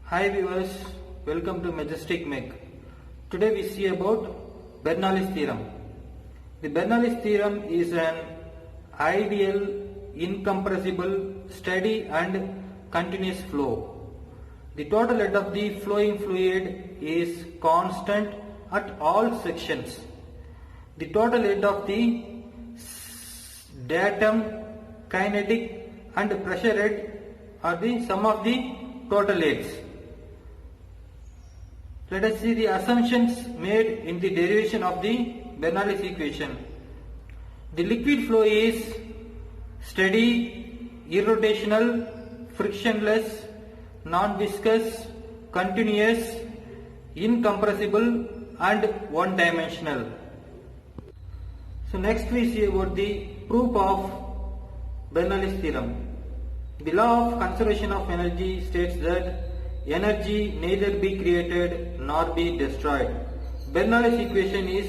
Hi viewers, welcome to Majestic Meg. Today we see about Bernoulli's theorem. The Bernoulli's theorem is an ideal, incompressible, steady and continuous flow. The total head of the flowing fluid is constant at all sections. The total head of the datum, kinetic and pressure head are the sum of the total heads. Let us see the assumptions made in the derivation of the Bernoulli's equation. The liquid flow is steady, irrotational, frictionless, non-viscous, continuous, incompressible and one-dimensional. So next we see about the proof of Bernoulli's theorem. The law of conservation of energy states that energy neither be created nor be destroyed. Bernoulli's equation is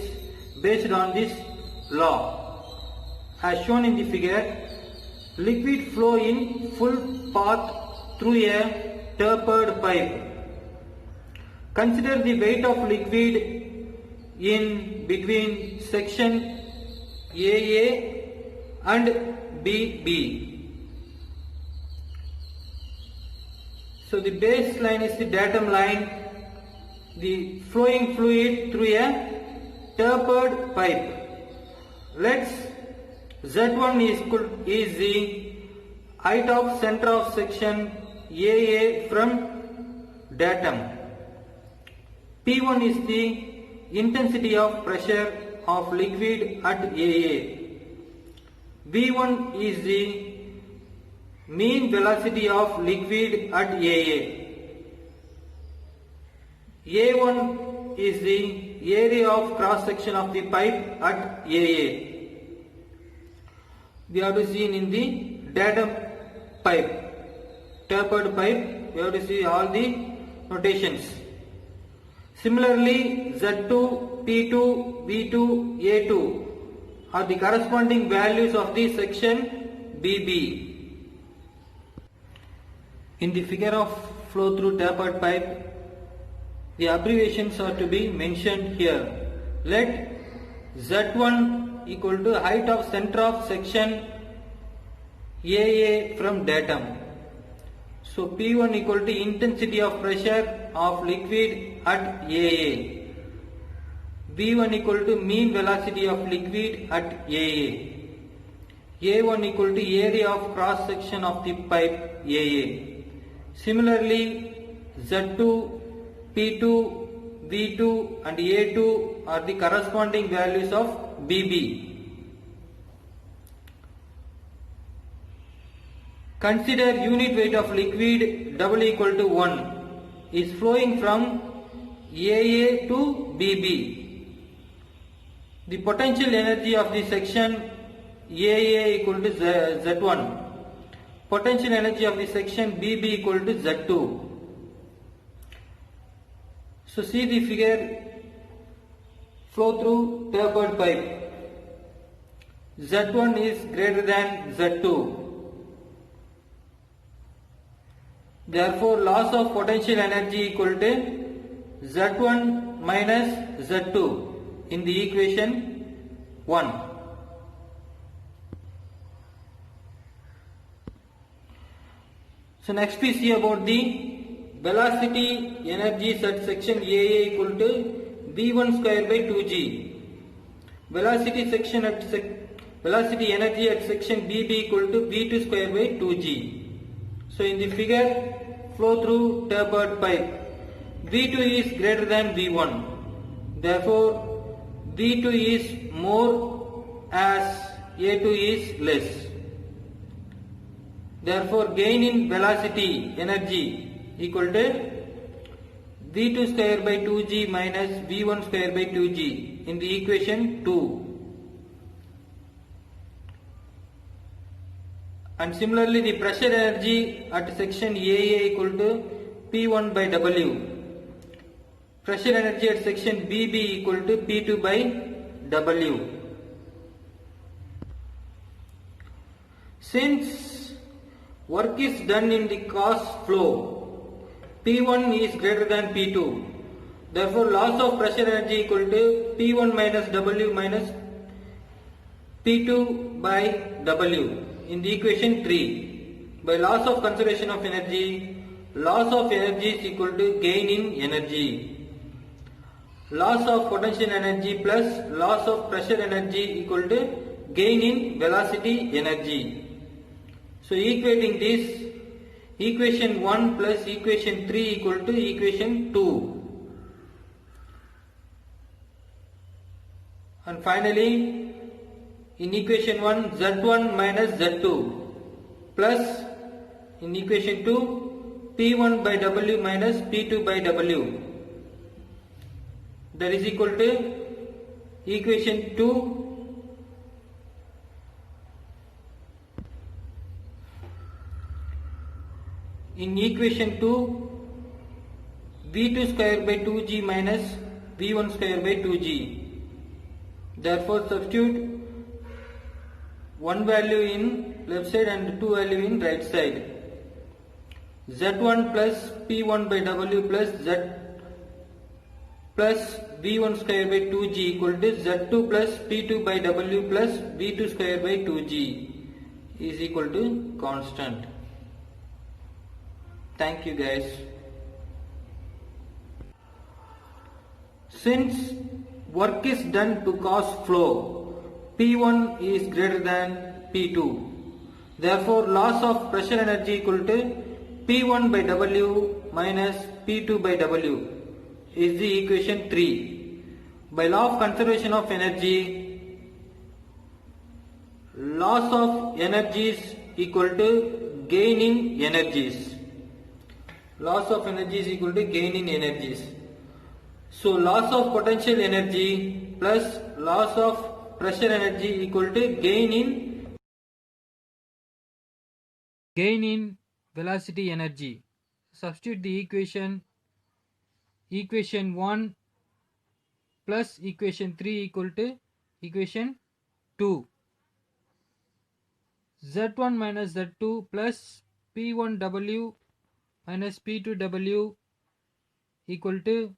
based on this law. As shown in the figure, liquid flow in full path through a tapered pipe. Consider the weight of liquid in between section AA and BB. So the baseline is the datum line, the flowing fluid through a tapered pipe. Let's Z1 is the height of center of section AA from datum. P1 is the intensity of pressure of liquid at AA. V1 is the mean velocity of liquid at AA. A1 is the area of cross section of the pipe at AA. We have to see in the datum pipe, tapered pipe, we have to see all the notations. Similarly, Z2, P2, V2, A2 are the corresponding values of the section BB. In the figure of flow through tapered pipe, the abbreviations are to be mentioned here. Let Z1 equal to height of center of section AA from datum. So P1 equal to intensity of pressure of liquid at AA. V1 equal to mean velocity of liquid at AA. A1 equal to area of cross section of the pipe AA. Similarly, Z2, P2, V2 and A2 are the corresponding values of BB. Consider unit weight of liquid W equal to 1 is flowing from AA to BB. The potential energy of the section AA equal to Z1. Potential energy of the section BB equal to Z2. So see the figure, flow through tapered pipe. Z1 is greater than Z2. Therefore, loss of potential energy equal to Z1 minus Z2 in the equation 1. So next we see about the velocity energies at section AA equal to V1 square by 2g. Velocity energy at section BB equal to V2 square by 2g. So in the figure, flow through tapered pipe, V2 is greater than V1. Therefore, V2 is more as A2 is less. Therefore, gain in velocity energy equal to V2 square by 2g minus V1 square by 2g in the equation 2. And similarly, the pressure energy at section AA equal to P1 by W. Pressure energy at section BB equal to P2 by W. Since work is done in the cos flow, P1 is greater than P2. Therefore, loss of pressure energy equal to P1 minus W minus P2 by W in the equation 3. By loss of conservation of energy, loss of energy is equal to gain in energy. Loss of potential energy plus loss of pressure energy equal to gain in velocity energy. So equating this, equation 1 plus equation 3 equal to equation 2. And finally, in equation 1, Z1 minus Z2 plus in equation 2, P1 by W minus P2 by W, that is equal to equation 2 in equation 2, V2 square by 2G minus V1 square by 2G. Therefore, substitute one value in left side and two value in right side. Z1 plus P1 by W plus Z plus V1 square by 2G equal to Z2 plus P2 by W plus V2 square by 2G is equal to constant. Thank you guys. Since work is done to cause flow, P1 is greater than P2. Therefore, loss of pressure energy equal to P1 by W minus P2 by W is the equation 3. By law of conservation of energy, loss of energies equal to gain in energies. Loss of energy is equal to gain in energies. So loss of potential energy plus loss of pressure energy equal to gain in velocity energy. Substitute the equation 1 plus equation 3 equal to equation 2. Z1 minus Z2 plus P1W minus P2W equal to